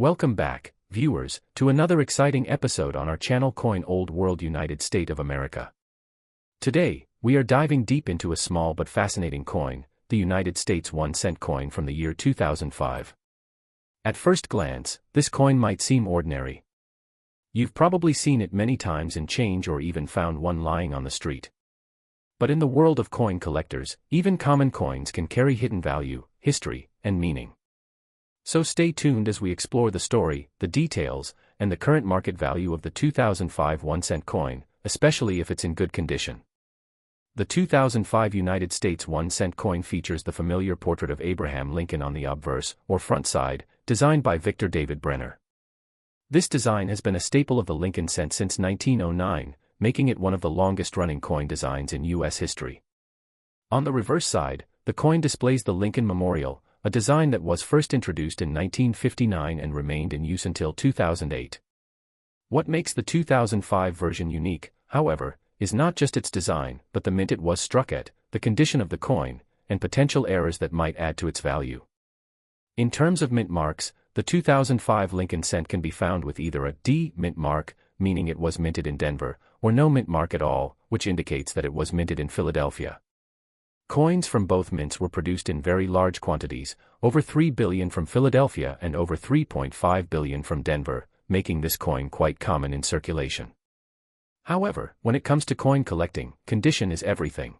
Welcome back, viewers, to another exciting episode on our channel Coin Old World United States of America. Today, we are diving deep into a small but fascinating coin, the United States 1-cent coin from the year 2005. At first glance, this coin might seem ordinary. You've probably seen it many times in change or even found one lying on the street. But in the world of coin collectors, even common coins can carry hidden value, history, and meaning. So stay tuned as we explore the story, the details, and the current market value of the 2005 1-cent coin, especially if it's in good condition. The 2005 United States 1-cent coin features the familiar portrait of Abraham Lincoln on the obverse, or front side, designed by Victor David Brenner. This design has been a staple of the Lincoln cent since 1909, making it one of the longest-running coin designs in U.S. history. On the reverse side, the coin displays the Lincoln Memorial, a design that was first introduced in 1959 and remained in use until 2008. What makes the 2005 version unique, however, is not just its design, but the mint it was struck at, the condition of the coin, and potential errors that might add to its value. In terms of mint marks, the 2005 Lincoln cent can be found with either a D mint mark, meaning it was minted in Denver, or no mint mark at all, which indicates that it was minted in Philadelphia. Coins from both mints were produced in very large quantities, over 3 billion from Philadelphia and over 3.5 billion from Denver, making this coin quite common in circulation. However, when it comes to coin collecting, condition is everything.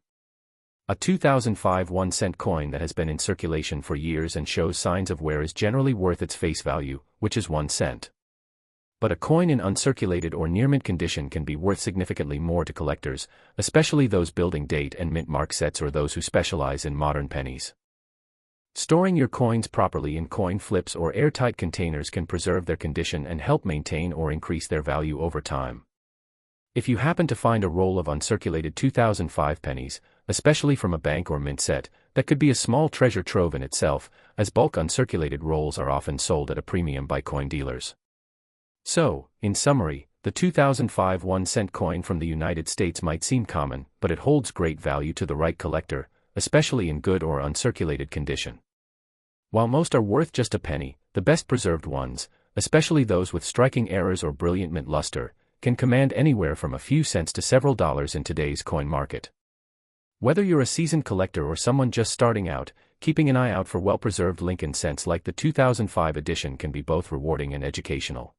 A 2005 1-cent coin that has been in circulation for years and shows signs of wear is generally worth its face value, which is 1 cent. But a coin in uncirculated or near-mint condition can be worth significantly more to collectors, especially those building date and mint mark sets or those who specialize in modern pennies. Storing your coins properly in coin flips or airtight containers can preserve their condition and help maintain or increase their value over time. If you happen to find a roll of uncirculated 2005 pennies, especially from a bank or mint set, that could be a small treasure trove in itself, as bulk uncirculated rolls are often sold at a premium by coin dealers. So, in summary, the 2005 1-cent coin from the United States might seem common, but it holds great value to the right collector, especially in good or uncirculated condition. While most are worth just a penny, the best preserved ones, especially those with striking errors or brilliant mint luster, can command anywhere from a few cents to several dollars in today's coin market. Whether you're a seasoned collector or someone just starting out, keeping an eye out for well-preserved Lincoln cents like the 2005 edition can be both rewarding and educational.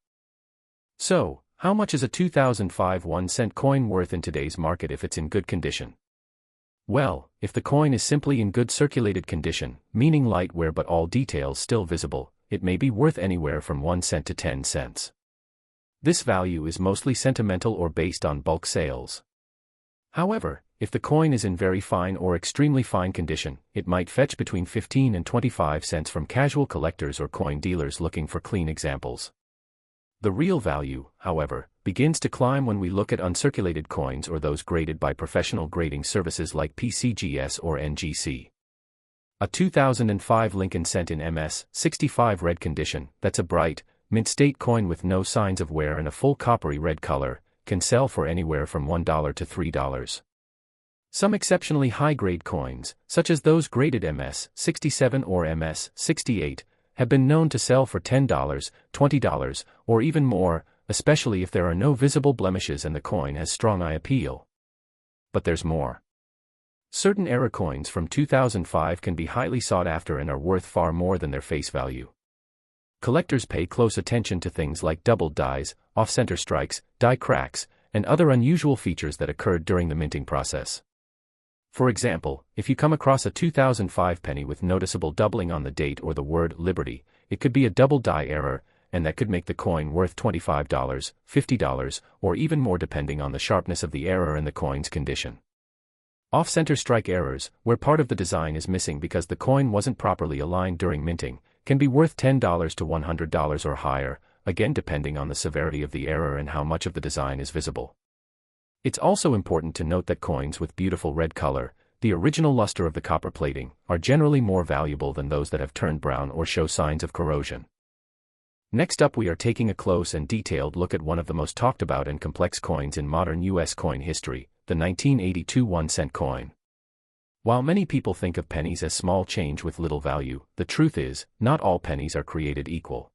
So, how much is a 2005 1-cent coin worth in today's market if it's in good condition? Well, if the coin is simply in good circulated condition, meaning light wear but all details still visible, it may be worth anywhere from 1 cent to 10 cents. This value is mostly sentimental or based on bulk sales. However, if the coin is in very fine or extremely fine condition, it might fetch between 15 and 25 cents from casual collectors or coin dealers looking for clean examples. The real value, however, begins to climb when we look at uncirculated coins or those graded by professional grading services like PCGS or NGC. A 2005 Lincoln cent in MS-65 red condition, that's a bright, mint-state coin with no signs of wear and a full coppery red color, can sell for anywhere from $1 to $3. Some exceptionally high-grade coins, such as those graded MS-67 or MS-68, have been known to sell for $10, $20, or even more, especially if there are no visible blemishes and the coin has strong eye appeal. But there's more. Certain era coins from 2005 can be highly sought after and are worth far more than their face value. Collectors pay close attention to things like doubled dies, off-center strikes, die cracks, and other unusual features that occurred during the minting process. For example, if you come across a 2005 penny with noticeable doubling on the date or the word Liberty, it could be a double die error, and that could make the coin worth $25, $50, or even more depending on the sharpness of the error and the coin's condition. Off-center strike errors, where part of the design is missing because the coin wasn't properly aligned during minting, can be worth $10 to $100 or higher, again depending on the severity of the error and how much of the design is visible. It's also important to note that coins with beautiful red color, the original luster of the copper plating, are generally more valuable than those that have turned brown or show signs of corrosion. Next up, we are taking a close and detailed look at one of the most talked about and complex coins in modern U.S. coin history, the 1982 1-cent coin. While many people think of pennies as small change with little value, the truth is, not all pennies are created equal.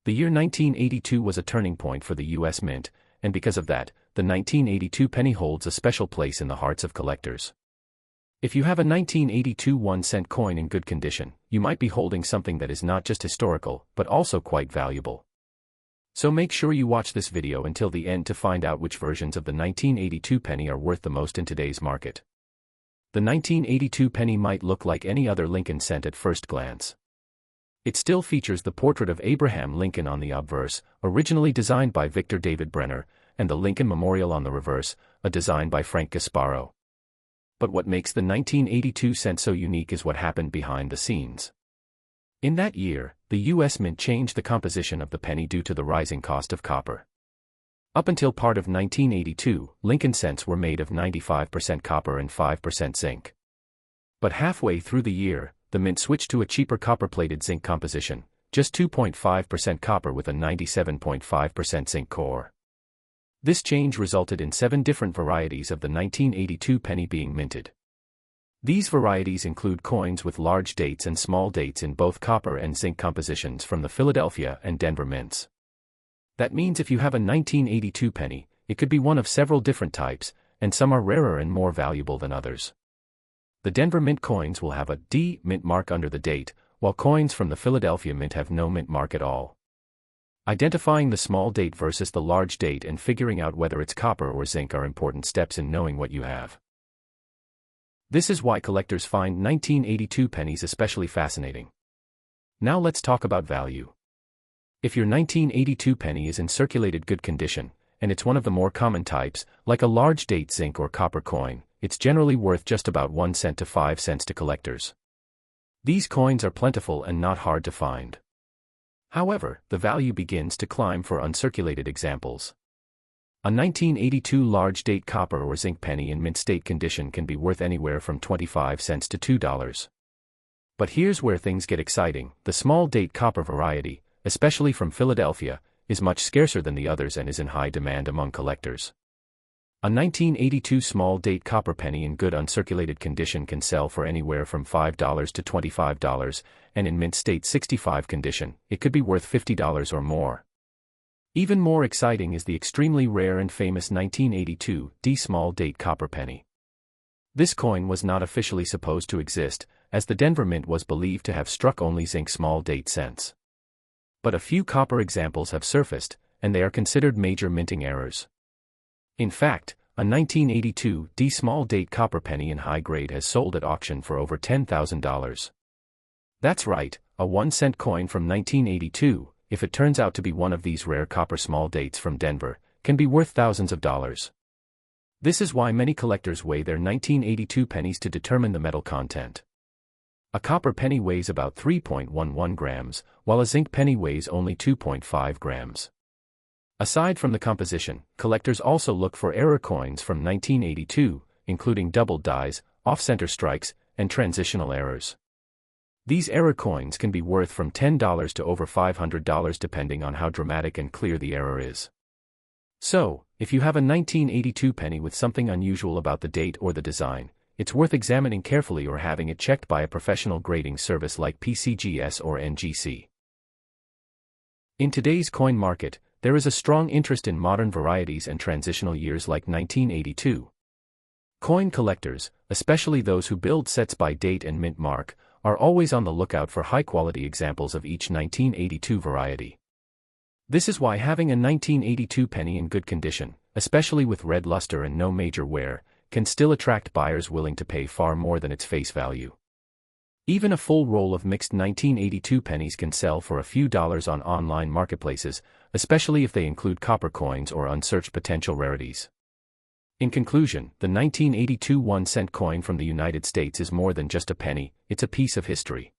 The year 1982 was a turning point for the U.S. Mint, and because of that, the 1982 penny holds a special place in the hearts of collectors. If you have a 1982 1-cent coin in good condition, you might be holding something that is not just historical, but also quite valuable. So make sure you watch this video until the end to find out which versions of the 1982 penny are worth the most in today's market. The 1982 penny might look like any other Lincoln cent at first glance. It still features the portrait of Abraham Lincoln on the obverse, originally designed by Victor David Brenner, and the Lincoln Memorial on the reverse, a design by Frank Gasparo. But what makes the 1982 cent so unique is what happened behind the scenes. In that year, the U.S. Mint changed the composition of the penny due to the rising cost of copper. Up until part of 1982, Lincoln cents were made of 95% copper and 5% zinc. But halfway through the year, the Mint switched to a cheaper copper-plated zinc composition, just 2.5% copper with a 97.5% zinc core. This change resulted in 7 different varieties of the 1982 penny being minted. These varieties include coins with large dates and small dates in both copper and zinc compositions from the Philadelphia and Denver mints. That means if you have a 1982 penny, it could be one of several different types, and some are rarer and more valuable than others. The Denver Mint coins will have a D mint mark under the date, while coins from the Philadelphia Mint have no mint mark at all. Identifying the small date versus the large date and figuring out whether it's copper or zinc are important steps in knowing what you have. This is why collectors find 1982 pennies especially fascinating. Now let's talk about value. If your 1982 penny is in circulated good condition, and it's one of the more common types, like a large date zinc or copper coin, it's generally worth just about 1 cent to 5 cents to collectors. These coins are plentiful and not hard to find. However, the value begins to climb for uncirculated examples. A 1982 large date copper or zinc penny in mint state condition can be worth anywhere from 25 cents to $2. But here's where things get exciting: the small date copper variety, especially from Philadelphia, is much scarcer than the others and is in high demand among collectors. A 1982 small date copper penny in good uncirculated condition can sell for anywhere from $5 to $25, and in mint state 65 condition, it could be worth $50 or more. Even more exciting is the extremely rare and famous 1982 D small date copper penny. This coin was not officially supposed to exist, as the Denver Mint was believed to have struck only zinc small date cents. But a few copper examples have surfaced, and they are considered major minting errors. In fact, a 1982 D small date copper penny in high grade has sold at auction for over $10,000. That's right, a 1-cent coin from 1982, if it turns out to be one of these rare copper small dates from Denver, can be worth thousands of dollars. This is why many collectors weigh their 1982 pennies to determine the metal content. A copper penny weighs about 3.11 grams, while a zinc penny weighs only 2.5 grams. Aside from the composition, collectors also look for error coins from 1982, including doubled dies, off-center strikes, and transitional errors. These error coins can be worth from $10 to over $500 depending on how dramatic and clear the error is. So, if you have a 1982 penny with something unusual about the date or the design, it's worth examining carefully or having it checked by a professional grading service like PCGS or NGC. In today's coin market, there is a strong interest in modern varieties and transitional years like 1982. Coin collectors, especially those who build sets by date and mint mark, are always on the lookout for high-quality examples of each 1982 variety. This is why having a 1982 penny in good condition, especially with red luster and no major wear, can still attract buyers willing to pay far more than its face value. Even a full roll of mixed 1982 pennies can sell for a few dollars on online marketplaces, especially if they include copper coins or unsearched potential rarities. In conclusion, the 1982 1-cent coin from the United States is more than just a penny, it's a piece of history.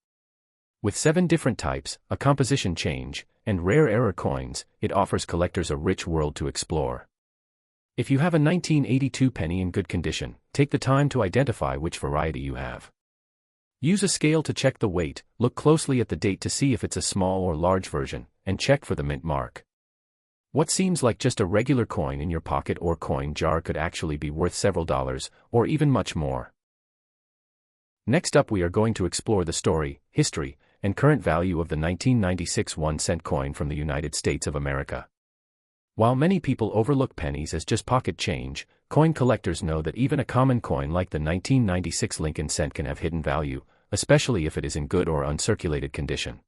With 7 different types, a composition change, and rare error coins, it offers collectors a rich world to explore. If you have a 1982 penny in good condition, take the time to identify which variety you have. Use a scale to check the weight, look closely at the date to see if it's a small or large version, and check for the mint mark. What seems like just a regular coin in your pocket or coin jar could actually be worth several dollars, or even much more. Next up we are going to explore the story, history, and current value of the 1996 1-cent coin from the United States of America. While many people overlook pennies as just pocket change, coin collectors know that even a common coin like the 1996 Lincoln cent can have hidden value, especially if it is in good or uncirculated condition.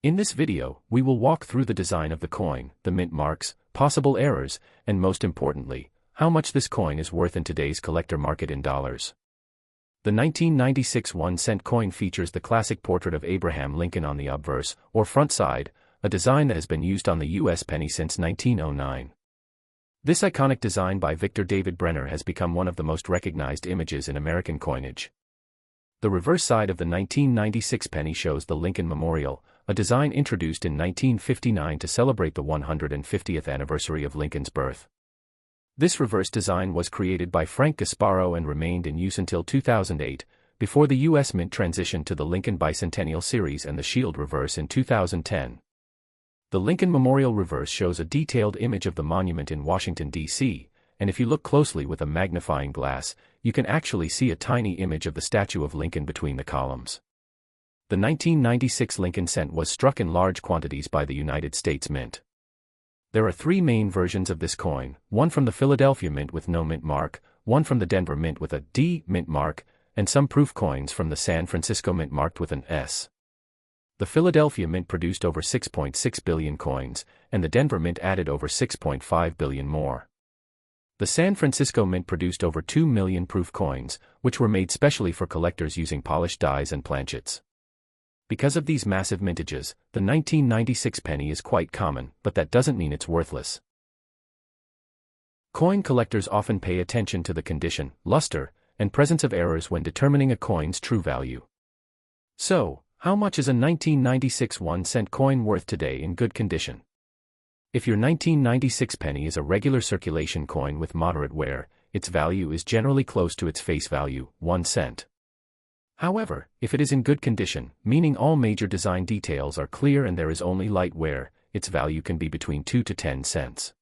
In this video, we will walk through the design of the coin, the mint marks, possible errors, and most importantly, how much this coin is worth in today's collector market in dollars. The 1996 1-cent coin features the classic portrait of Abraham Lincoln on the obverse, or front side, a design that has been used on the U.S. penny since 1909. This iconic design by Victor David Brenner has become one of the most recognized images in American coinage. The reverse side of the 1996 penny shows the Lincoln Memorial, a design introduced in 1959 to celebrate the 150th anniversary of Lincoln's birth. This reverse design was created by Frank Gasparo and remained in use until 2008, before the U.S. Mint transitioned to the Lincoln Bicentennial Series and the Shield reverse in 2010. The Lincoln Memorial reverse shows a detailed image of the monument in Washington, D.C., and if you look closely with a magnifying glass, you can actually see a tiny image of the statue of Lincoln between the columns. The 1996 Lincoln cent was struck in large quantities by the United States Mint. There are three main versions of this coin, one from the Philadelphia Mint with no mint mark, one from the Denver Mint with a D mint mark, and some proof coins from the San Francisco Mint marked with an S. The Philadelphia Mint produced over 6.6 billion coins, and the Denver Mint added over 6.5 billion more. The San Francisco Mint produced over 2 million proof coins, which were made specially for collectors using polished dies and planchets. Because of these massive mintages, the 1996 penny is quite common, but that doesn't mean it's worthless. Coin collectors often pay attention to the condition, luster, and presence of errors when determining a coin's true value. So, how much is a 1996 1-cent coin worth today in good condition? If your 1996 penny is a regular circulation coin with moderate wear, its value is generally close to its face value, 1 cent. However, if it is in good condition, meaning all major design details are clear and there is only light wear, its value can be between 2 to 10 cents.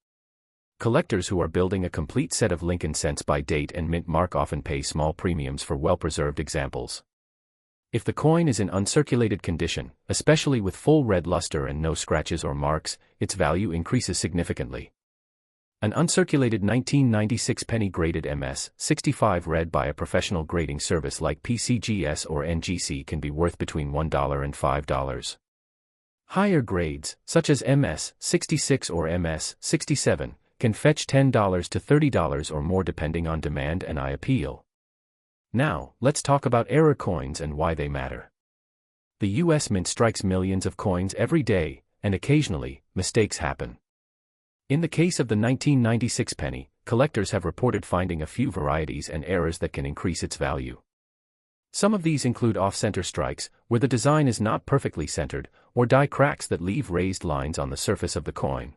Collectors who are building a complete set of Lincoln cents by date and mint mark often pay small premiums for well-preserved examples. If the coin is in uncirculated condition, especially with full red luster and no scratches or marks, its value increases significantly. An uncirculated 1996 penny graded MS-65 read by a professional grading service like PCGS or NGC can be worth between $1 and $5. Higher grades, such as MS-66 or MS-67, can fetch $10 to $30 or more depending on demand and eye appeal. Now, let's talk about error coins and why they matter. The U.S. Mint strikes millions of coins every day, and occasionally, mistakes happen. In the case of the 1996 penny, collectors have reported finding a few varieties and errors that can increase its value. Some of these include off-center strikes, where the design is not perfectly centered, or die cracks that leave raised lines on the surface of the coin.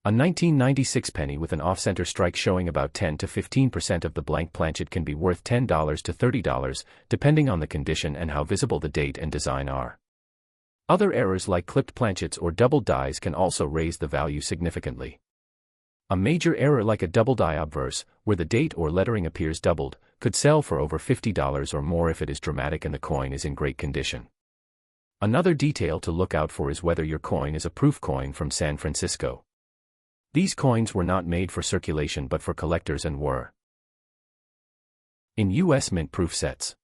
A 1996 penny with an off-center strike showing about 10 to 15% of the blank planchet can be worth $10 to $30, depending on the condition and how visible the date and design are. Other errors like clipped planchets or doubled dies can also raise the value significantly. A major error like a double die obverse, where the date or lettering appears doubled, could sell for over $50 or more if it is dramatic and the coin is in great condition. Another detail to look out for is whether your coin is a proof coin from San Francisco. These coins were not made for circulation but for collectors and were in U.S. Mint proof sets.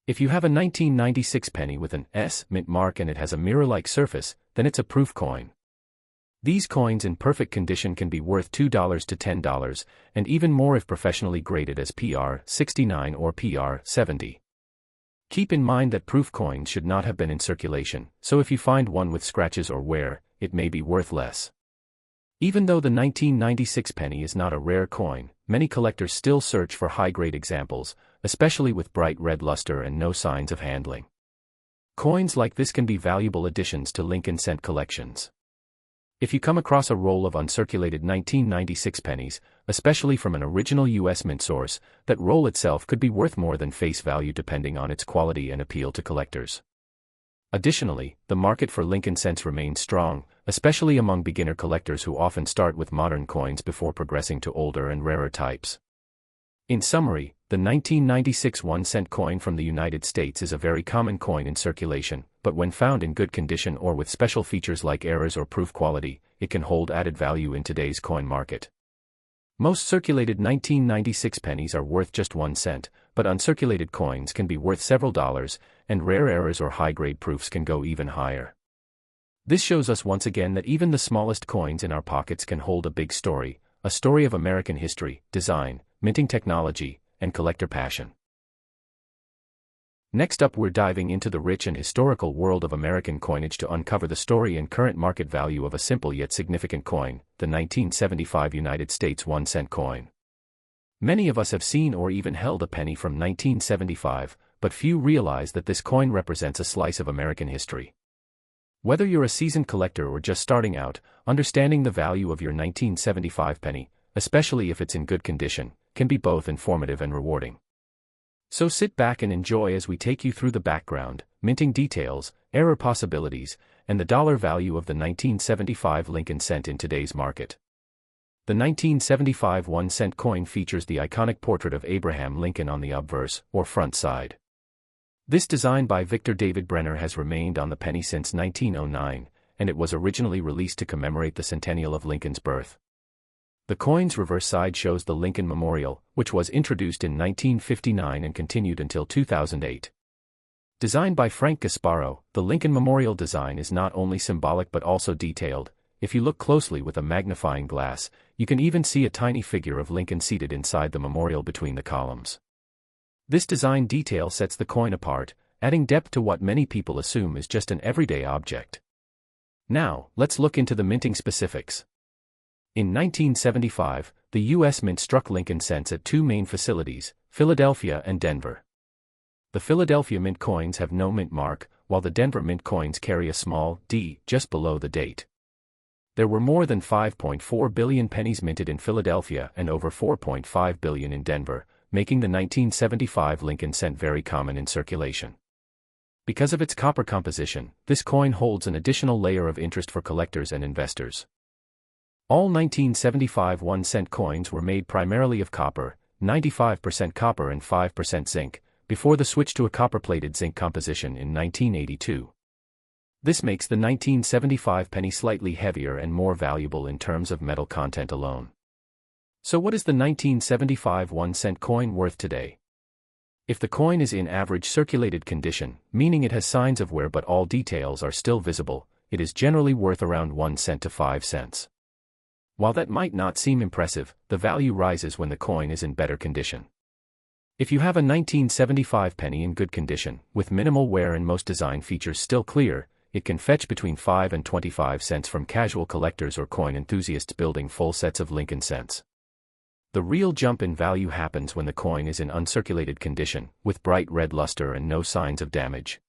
If you have a 1996 penny with an S mint mark and it has a mirror-like surface, then it's a proof coin. These coins in perfect condition can be worth $2 to $10, and even more if professionally graded as PR 69 or PR 70. Keep in mind that proof coins should not have been in circulation, so if you find one with scratches or wear, it may be worth less. Even though the 1996 penny is not a rare coin, many collectors still search for high-grade examples, especially with bright red luster and no signs of handling. Coins like this can be valuable additions to Lincoln cent collections. If you come across a roll of uncirculated 1996 pennies, especially from an original U.S. Mint source, that roll itself could be worth more than face value depending on its quality and appeal to collectors. Additionally, the market for Lincoln cents remains strong, especially among beginner collectors who often start with modern coins before progressing to older and rarer types. In summary, the 1996 1-cent coin from the United States is a very common coin in circulation, but when found in good condition or with special features like errors or proof quality, it can hold added value in today's coin market. Most circulated 1996 pennies are worth just 1 cent, but uncirculated coins can be worth several dollars, and rare errors or high-grade proofs can go even higher. This shows us once again that even the smallest coins in our pockets can hold a big story, a story of American history, design, minting technology, and collector passion. Next up, we're diving into the rich and historical world of American coinage to uncover the story and current market value of a simple yet significant coin, the 1975 United States 1-cent coin. Many of us have seen or even held a penny from 1975, but few realize that this coin represents a slice of American history. Whether you're a seasoned collector or just starting out, understanding the value of your 1975 penny, especially if it's in good condition, can be both informative and rewarding. So sit back and enjoy as we take you through the background, minting details, error possibilities, and the dollar value of the 1975 Lincoln cent in today's market. The 1975 1-cent coin features the iconic portrait of Abraham Lincoln on the obverse, or front side. This design by Victor David Brenner has remained on the penny since 1909, and it was originally released to commemorate the centennial of Lincoln's birth. The coin's reverse side shows the Lincoln Memorial, which was introduced in 1959 and continued until 2008. Designed by Frank Gasparo, the Lincoln Memorial design is not only symbolic but also detailed. If you look closely with a magnifying glass, you can even see a tiny figure of Lincoln seated inside the memorial between the columns. This design detail sets the coin apart, adding depth to what many people assume is just an everyday object. Now, let's look into the minting specifics. In 1975, the U.S. Mint struck Lincoln cents at two main facilities, Philadelphia and Denver. The Philadelphia Mint coins have no mint mark, while the Denver Mint coins carry a small D just below the date. There were more than 5.4 billion pennies minted in Philadelphia and over 4.5 billion in Denver, making the 1975 Lincoln cent very common in circulation. Because of its copper composition, this coin holds an additional layer of interest for collectors and investors. All 1975 1-cent coins were made primarily of copper, 95% copper and 5% zinc, before the switch to a copper-plated zinc composition in 1982. This makes the 1975 penny slightly heavier and more valuable in terms of metal content alone. So what is the 1975 1-cent coin worth today? If the coin is in average circulated condition, meaning it has signs of wear but all details are still visible, it is generally worth around 1 cent to 5 cents. While that might not seem impressive, the value rises when the coin is in better condition. If you have a 1975 penny in good condition, with minimal wear and most design features still clear, it can fetch between 5 and 25 cents from casual collectors or coin enthusiasts building full sets of Lincoln cents. The real jump in value happens when the coin is in uncirculated condition, with bright red luster and no signs of damage.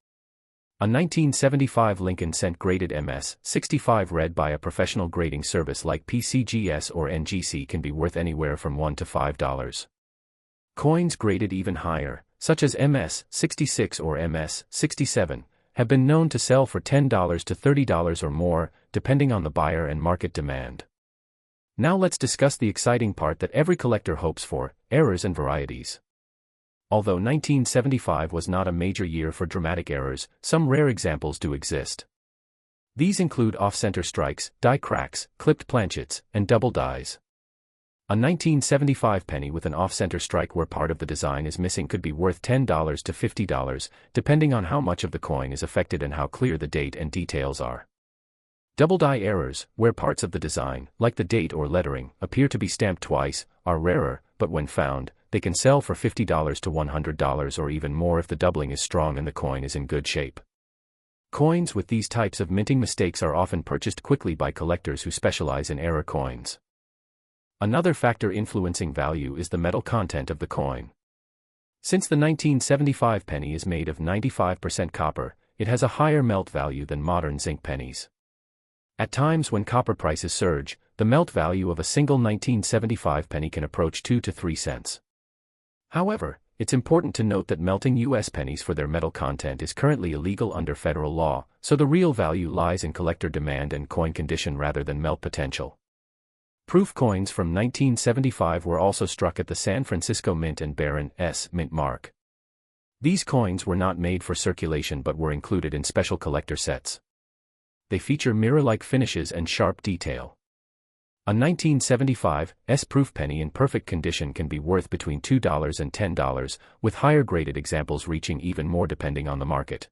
A 1975 Lincoln cent graded MS-65 read by a professional grading service like PCGS or NGC can be worth anywhere from $1 to $5. Coins graded even higher, such as MS-66 or MS-67, have been known to sell for $10 to $30 or more, depending on the buyer and market demand. Now let's discuss the exciting part that every collector hopes for, errors and varieties. Although 1975 was not a major year for dramatic errors, some rare examples do exist. These include off-center strikes, die cracks, clipped planchets, and double dies. A 1975 penny with an off-center strike where part of the design is missing could be worth $10 to $50, depending on how much of the coin is affected and how clear the date and details are. Double die errors, where parts of the design, like the date or lettering, appear to be stamped twice, are rarer, but when found, they can sell for $50 to $100 or even more if the doubling is strong and the coin is in good shape. Coins with these types of minting mistakes are often purchased quickly by collectors who specialize in error coins. Another factor influencing value is the metal content of the coin. Since the 1975 penny is made of 95% copper, it has a higher melt value than modern zinc pennies. At times when copper prices surge, the melt value of a single 1975 penny can approach 2 to 3 cents. However, it's important to note that melting U.S. pennies for their metal content is currently illegal under federal law, so the real value lies in collector demand and coin condition rather than melt potential. Proof coins from 1975 were also struck at the San Francisco Mint and bear an S mint mark. These coins were not made for circulation but were included in special collector sets. They feature mirror-like finishes and sharp detail. A 1975 S-proof penny in perfect condition can be worth between $2 and $10, with higher graded examples reaching even more depending on the market.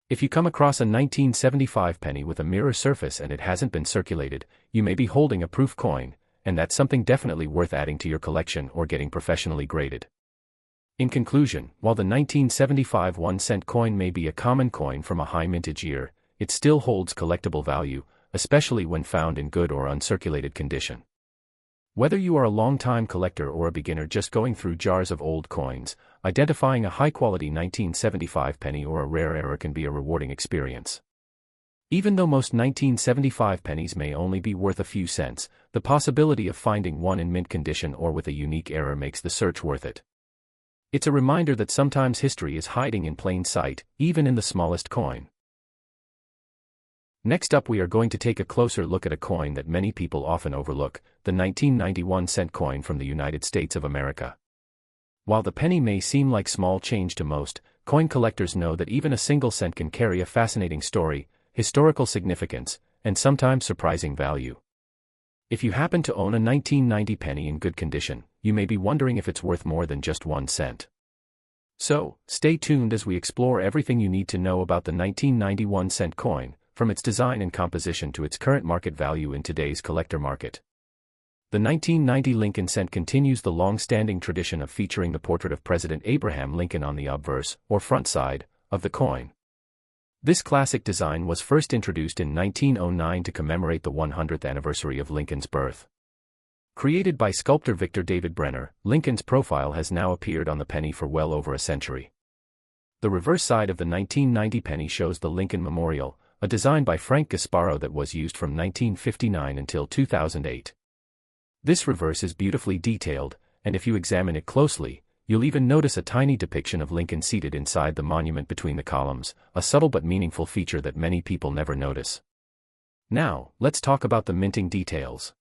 If you come across a 1975 penny with a mirror surface and it hasn't been circulated, you may be holding a proof coin, and that's something definitely worth adding to your collection or getting professionally graded. In conclusion, while the 1975 1-cent coin may be a common coin from a high mintage year, it still holds collectible value, especially when found in good or uncirculated condition. Whether you are a long-time collector or a beginner just going through jars of old coins, identifying a high-quality 1975 penny or a rare error can be a rewarding experience. Even though most 1975 pennies may only be worth a few cents, the possibility of finding one in mint condition or with a unique error makes the search worth it. It's a reminder that sometimes history is hiding in plain sight, even in the smallest coin. Next up, we are going to take a closer look at a coin that many people often overlook, the 1991 cent coin from the United States of America. While the penny may seem like small change to most, coin collectors know that even a single cent can carry a fascinating story, historical significance, and sometimes surprising value. If you happen to own a 1990 penny in good condition, you may be wondering if it's worth more than just 1 cent. So, stay tuned as we explore everything you need to know about the 1991 cent coin, from its design and composition to its current market value in today's collector market. The 1990 Lincoln cent continues the long-standing tradition of featuring the portrait of President Abraham Lincoln on the obverse, or front side, of the coin. This classic design was first introduced in 1909 to commemorate the 100th anniversary of Lincoln's birth. Created by sculptor Victor David Brenner, Lincoln's profile has now appeared on the penny for well over a century. The reverse side of the 1990 penny shows the Lincoln Memorial, a design by Frank Gasparo that was used from 1959 until 2008. This reverse is beautifully detailed, and if you examine it closely, you'll even notice a tiny depiction of Lincoln seated inside the monument between the columns, a subtle but meaningful feature that many people never notice. Now, let's talk about the minting details.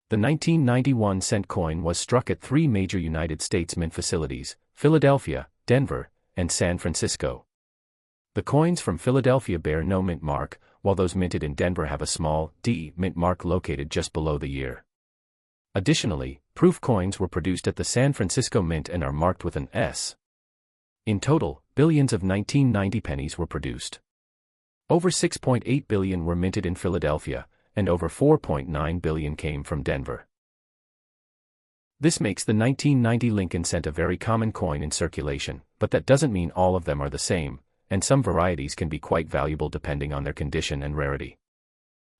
The 1991 cent coin was struck at 3 major United States mint facilities: Philadelphia, Denver, and San Francisco. The coins from Philadelphia bear no mint mark, while those minted in Denver have a small D mint mark located just below the year. Additionally, proof coins were produced at the San Francisco Mint and are marked with an S. In total, billions of 1990 pennies were produced. Over 6.8 billion were minted in Philadelphia, and over 4.9 billion came from Denver. This makes the 1990 Lincoln cent a very common coin in circulation, but that doesn't mean all of them are the same, and some varieties can be quite valuable depending on their condition and rarity.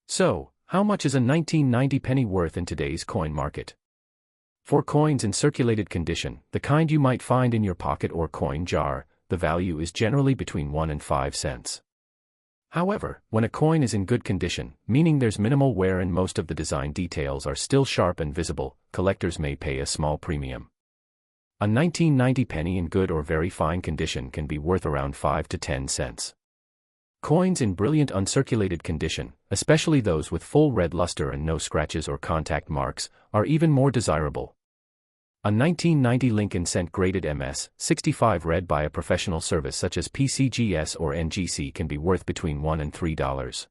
So, how much is a 1990 penny worth in today's coin market? For coins in circulated condition, the kind you might find in your pocket or coin jar, the value is generally between 1 and 5 cents. However, when a coin is in good condition, meaning there's minimal wear and most of the design details are still sharp and visible, collectors may pay a small premium. A 1990 penny in good or very fine condition can be worth around 5 to 10 cents. Coins in brilliant uncirculated condition, especially those with full red luster and no scratches or contact marks, are even more desirable. A 1990 Lincoln cent graded MS-65 read by a professional service such as PCGS or NGC can be worth between $1 and $3.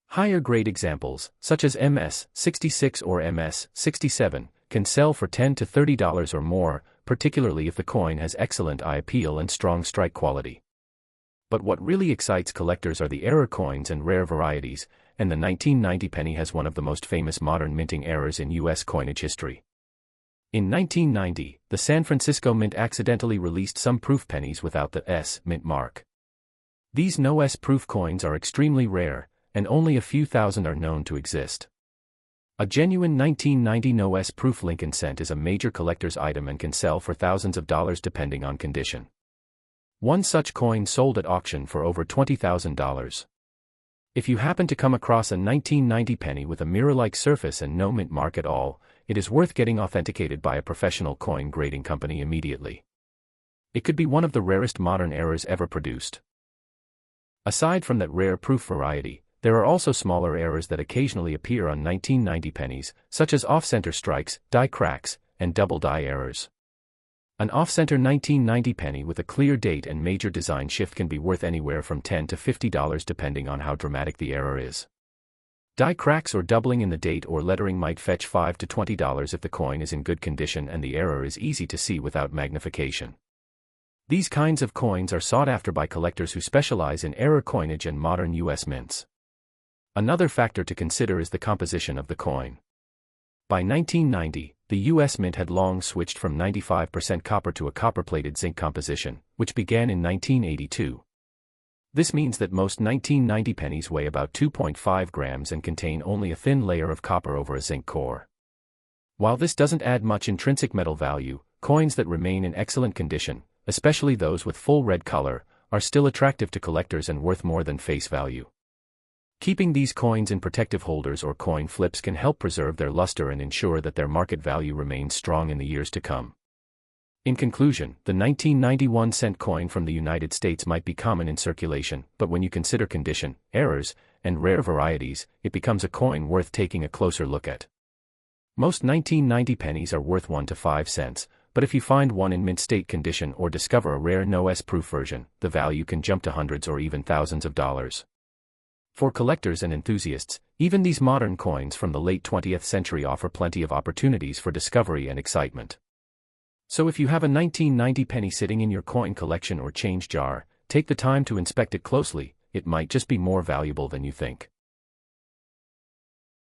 Higher grade examples, such as MS-66 or MS-67, can sell for $10 to $30 or more, particularly if the coin has excellent eye appeal and strong strike quality. But what really excites collectors are the error coins and rare varieties, and the 1990 penny has one of the most famous modern minting errors in U.S. coinage history. In 1990, the San Francisco Mint accidentally released some proof pennies without the S mint mark. These no S proof coins are extremely rare, and only a few thousand are known to exist. A genuine 1990 no S proof Lincoln cent is a major collector's item and can sell for thousands of dollars depending on condition. One such coin sold at auction for over $20,000. If you happen to come across a 1990 penny with a mirror-like surface and no mint mark at all, it is worth getting authenticated by a professional coin grading company immediately. It could be one of the rarest modern errors ever produced. Aside from that rare proof variety, there are also smaller errors that occasionally appear on 1990 pennies, such as off-center strikes, die cracks, and double die errors. An off-center 1990 penny with a clear date and major design shift can be worth anywhere from $10 to $50 depending on how dramatic the error is. Die cracks or doubling in the date or lettering might fetch $5 to $20 if the coin is in good condition and the error is easy to see without magnification. These kinds of coins are sought after by collectors who specialize in error coinage and modern U.S. mints. Another factor to consider is the composition of the coin. By 1990, the U.S. Mint had long switched from 95% copper to a copper-plated zinc composition, which began in 1982. This means that most 1990 pennies weigh about 2.5 grams and contain only a thin layer of copper over a zinc core. While this doesn't add much intrinsic metal value, coins that remain in excellent condition, especially those with full red color, are still attractive to collectors and worth more than face value. Keeping these coins in protective holders or coin flips can help preserve their luster and ensure that their market value remains strong in the years to come. In conclusion, the 1991 cent coin from the United States might be common in circulation, but when you consider condition, errors, and rare varieties, it becomes a coin worth taking a closer look at. Most 1990 pennies are worth 1 to 5 cents, but if you find one in mint state condition or discover a rare no-S-proof version, the value can jump to hundreds or even thousands of dollars. For collectors and enthusiasts, even these modern coins from the late 20th century offer plenty of opportunities for discovery and excitement. So if you have a 1990 penny sitting in your coin collection or change jar, take the time to inspect it closely. It might just be more valuable than you think.